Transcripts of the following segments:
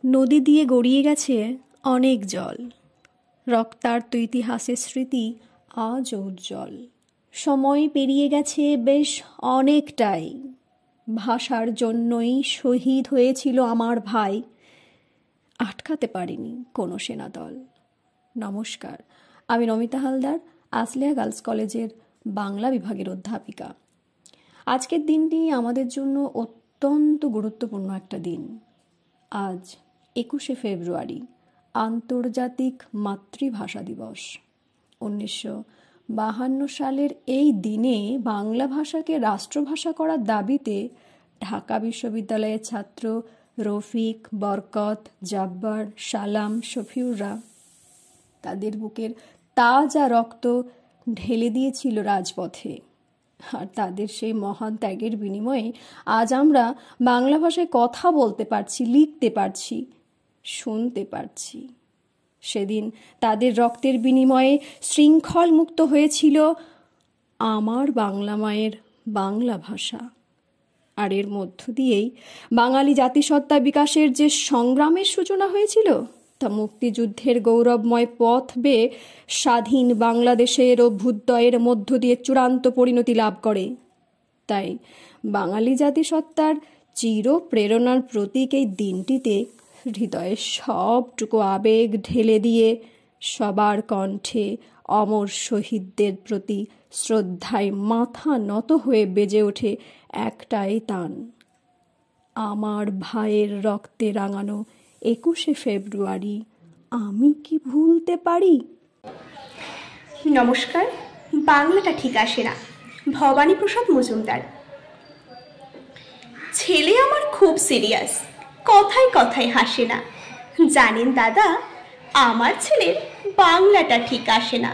নদী দিয়ে গড়িয়ে গেছে অনেক জল, রক্তার্ত ইতিহাসের স্মৃতি আজও উজ্জ্বল। সময় পেরিয়ে গেছে বেশ অনেকটাই, ভাষার জন্যই শহীদ হয়েছিল আমার ভাই, আটকাতে পারেনি কোনো সেনাদল। নমস্কার, আমি নমিতা হালদার, আসলিয়া গার্লস কলেজের বাংলা বিভাগের অধ্যাপিকা। আজকের দিনটি আমাদের জন্য অত্যন্ত গুরুত্বপূর্ণ একটা দিন। আজ 21শে ফেব্রুয়ারি, আন্তর্জাতিক মাতৃভাষা দিবস। 1952 সালের এই দিনে বাংলা ভাষাকে রাষ্ট্রভাষা করার দাবিতে ঢাকা বিশ্ববিদ্যালয়ের ছাত্র রফিক, বরকত, জাব্বার, সালাম, শফিউররা তাদের বুকের তাজা রক্ত ঢেলে দিয়েছিল রাজপথে। আর তাদের সেই মহান ত্যাগের বিনিময়ে আজ আমরা বাংলা ভাষায় কথা বলতে পারছি, লিখতে পারছি, শুনতে পারছি। সেদিন তাদের রক্তের বিনিময়ে শৃঙ্খল মুক্ত হয়েছিল আমার বাংলা মায়ের বাংলা ভাষা। আর এর মধ্য দিয়েই বাঙালি জাতিসত্তা বিকাশের যে সংগ্রামের সূচনা হয়েছিল, তা মুক্তিযুদ্ধের গৌরবময় পথ বেয়ে স্বাধীন বাংলাদেশের অভ্যুদয়ের মধ্য দিয়ে চূড়ান্ত পরিণতি লাভ করে। তাই বাঙালি জাতিসত্তার চির প্রেরণার প্রতীক এই দিনটিতে হৃদয়ের সবটুকু আবেগ ঢেলে দিয়ে সবার কণ্ঠে অমর শহীদদের প্রতি শ্রদ্ধায় মাথা নত হয়ে বেজে ওঠে একটাই তান, আমার ভাইয়ের রক্তে রাঙানো 21শে ফেব্রুয়ারি আমি কি ভুলতে পারি। নমস্কার, বাংলাটা ঠিক আসে না, ভবানী প্রসাদ মজুমদার। ছেলে আমার খুব সিরিয়াস, কথায় কথায় হাসে না। জানেন দাদা, আমার ছেলের বাংলাটা ঠিক আসে না।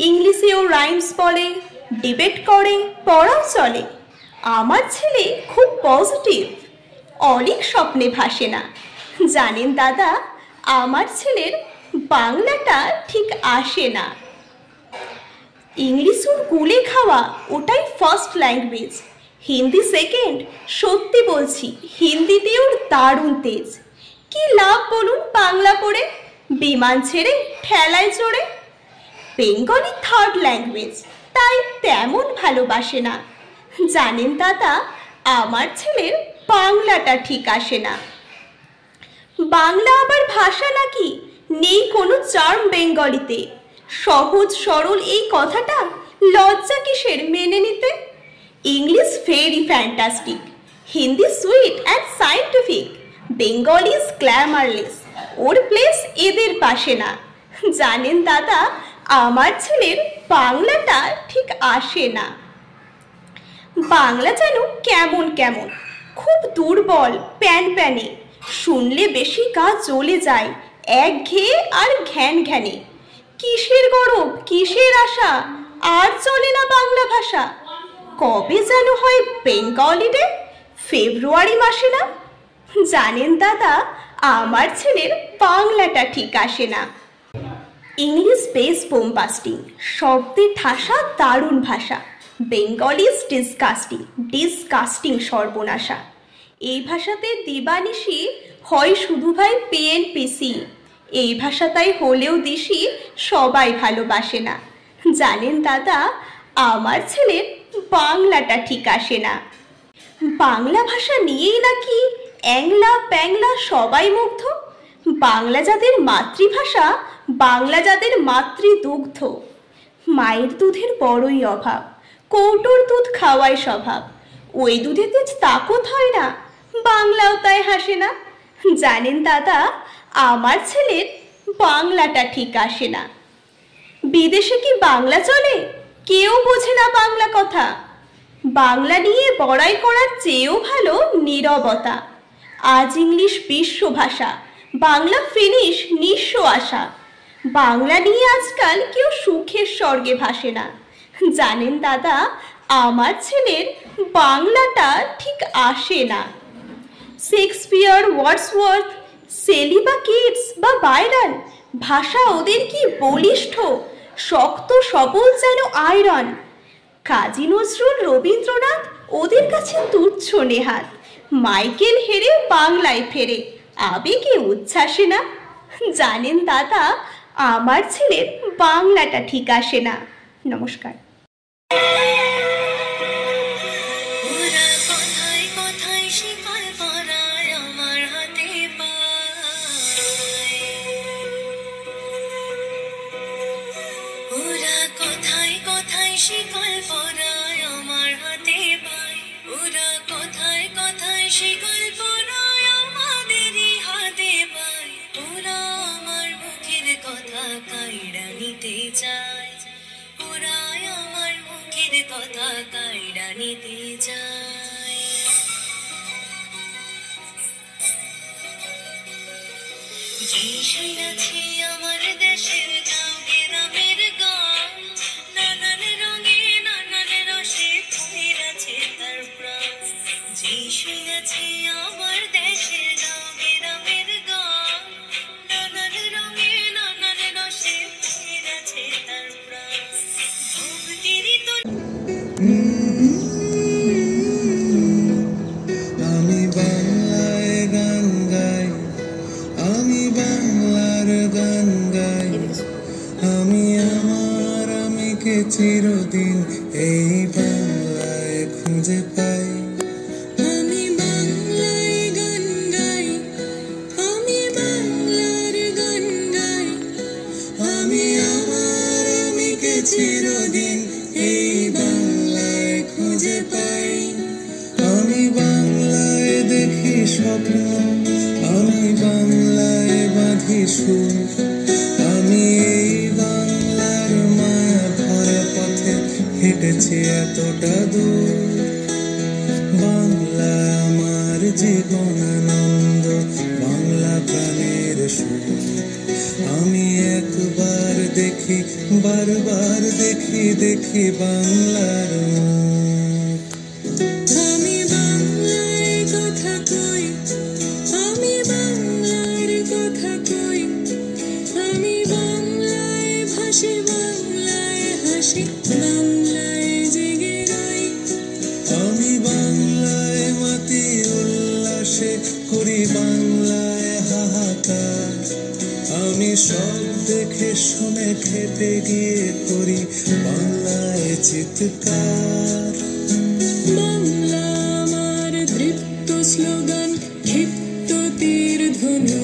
ইংলিশেও রাইমস বলে, ডিবেট করে, পড়াও চলে। আমার ছেলে খুব পজিটিভ, অনেক স্বপ্নে ভাসে না। জানেন দাদা, আমার ছেলের বাংলাটা ঠিক আসে না। ইংলিশ ওর গুলে খাওয়া, ওটাই ফার্স্ট ল্যাঙ্গুয়েজ। হিন্দি সেকেন্ড, সত্যি বলছি, হিন্দিতে ওর দারুণ তেজ। কি লাভ বলুন বাংলা পড়ে, বিমান ছেড়ে ঠেলায় চড়ে। বেঙ্গলি থার্ড ল্যাঙ্গুয়েজ, তাই তেমন ভালোবাসে না। জানেন দাদা, আমার ছেলের বাংলাটা ঠিক আসে না। বাংলা আবার ভাষা নাকি, নেই কোনো চার্ম বেঙ্গলিতে। সহজ সরল এই কথাটা লজ্জা কিসের মেনে নিতে। English very fantastic, Hindi sweet and scientific, Bengali is glamourless, or place এদের পাশে না। জানেন দাদা, আমার ছেলের বাংলাটা ঠিক আসে না। বাংলা যেন কেমন কেমন, খুব দুর্বল, প্যান প্যানে, শুনলে বেশি গা জ্বলে যায়, একঘেয়ে আর ঘ্যান ঘ্যানে। কিসের গরব, কিসের আশা, আর চলে না বাংলা ভাষা। কবে যেন হয় বেঙ্গলি ডে, ফেব্রুয়ারি মাসে না। জানেন দাদা, আমার ছেলের বাংলাটা ঠিক আসে না। ইংলিশ বেশ বোমবাস্টিং, শব্দে ঠাসা দারুণ ভাষা। বেঙ্গলি ইজ ডিসকাস্টিং, ডিসকাস্টিং সর্বনাশা। এই ভাষাতে দিবানিশি হয় শুধু ভাই পিএনপিসি। এই ভাষাটাই হলেও দিশি, সবাই ভালোবাসে না। জানেন দাদা, আমার ছেলের বাংলাটা ঠিক আসে না। বাংলা ভাষা নিয়েই নাকি অ্যাংলা প্যাংলা সবাই মুগ্ধ। বাংলা যাদের মাতৃভাষা, বাংলা যাদের মাতৃদুগ্ধ। মায়ের দুধের বড়ই অভাব, কৌটোর দুধ খাওয়াই স্বভাব। ওই দুধেতে তাকত হয় না, বাংলাও তাই হাসে না। জানেন দাদা, আমার ছেলের বাংলাটা ঠিক আসে না। বিদেশে কি বাংলা চলে, কেউ বোঝে না বাংলা কথা। বাংলা নিয়ে বড়াই করার চেয়েও ভালো নীরবতা। আজ ইংলিশ বিশ্ব ভাষা, বাংলা ফিনিশ নিঃস্ব আশা। বাংলা নিয়ে আজকাল কেউ সুখের স্বর্গে ভাসে না। জানেন দাদা, আমার ছেলের বাংলাটা ঠিক আসে না। শেক্সপিয়ার, ওয়ার্ডসওয়ার্থ, শেলি বা কিটস বা বাইরন, ভাষা ওদের কি বলিষ্ঠ, শক্ত সবল যেন আয়রন। কাজী নজরুল, রবীন্দ্রনাথ ওদের কাছে তুচ্ছ নেহাত। মাইকেল হেরে বাংলায় ফেরে, আবেগে উচ্ছ্বাসে না। জানেন দাদা, আমার ছেলের বাংলাটা ঠিক আসে না। নমস্কার। শিকল পরায় আমার হাতে পায়, ওরা কথায় কথায় শিকল পরায় আমাদেরই হাতে পায়। ওরা আমার মুখের কথা কাইড়া নিতে চায়, ওরা আমার মুখের কথা কাইড়া নিতে চায়। যে শুনেছি আমার দেশের গাঁও গ্রামের গান, নানান রঙে নানান রসে ফুইরাছে তার প্রাণ। যে শুনেছি আমার দেশের গাঁও গ্রামের গান, নানান রঙে নানান রসে ফুইরাছে তার প্রাণ। ভক্তিরই তো আমি বাংলায় গান গাই, আমি বাংলার গান গাই, আমি আমার আমিকে চিরদিন এই বাংলায় খুঁজে পাই। আমি বাংলায় গান গাই, আমি বাংলার গান গাই, আমি আমার আমিকে চিরদিন এই বাংলায় খুঁজে পাই। আমি বাংলায় দেখি স্বপ্ন, আমি বাংলায় বাঁধি সুর, আমি এই বাংলার মায়া ভরা পথে হেঁটেছি এতটা দূর। বাংলা আমার জীবন আনন্দ, বাংলা প্রাণের সুর। আমি একবার দেখি, বারবার দেখি, দেখি বাংলার মুখ। আমি বাংলায় কথা কই, আমি বাংলার কথা কই, আমি বাংলায় ভাসি, বাংলায় হাসি, বাংলায় জেগে রই। আমি বাংলায় মাতি উল্লাসে করি, বাংলায় হাহাকার। আমি সব দেখে শুনে খেতে গিয়ে করি বাংলায় চিৎকার। বাংলা আমার দৃপ্ত স্লোগান, ক্ষিপ্ত তীর ধনু।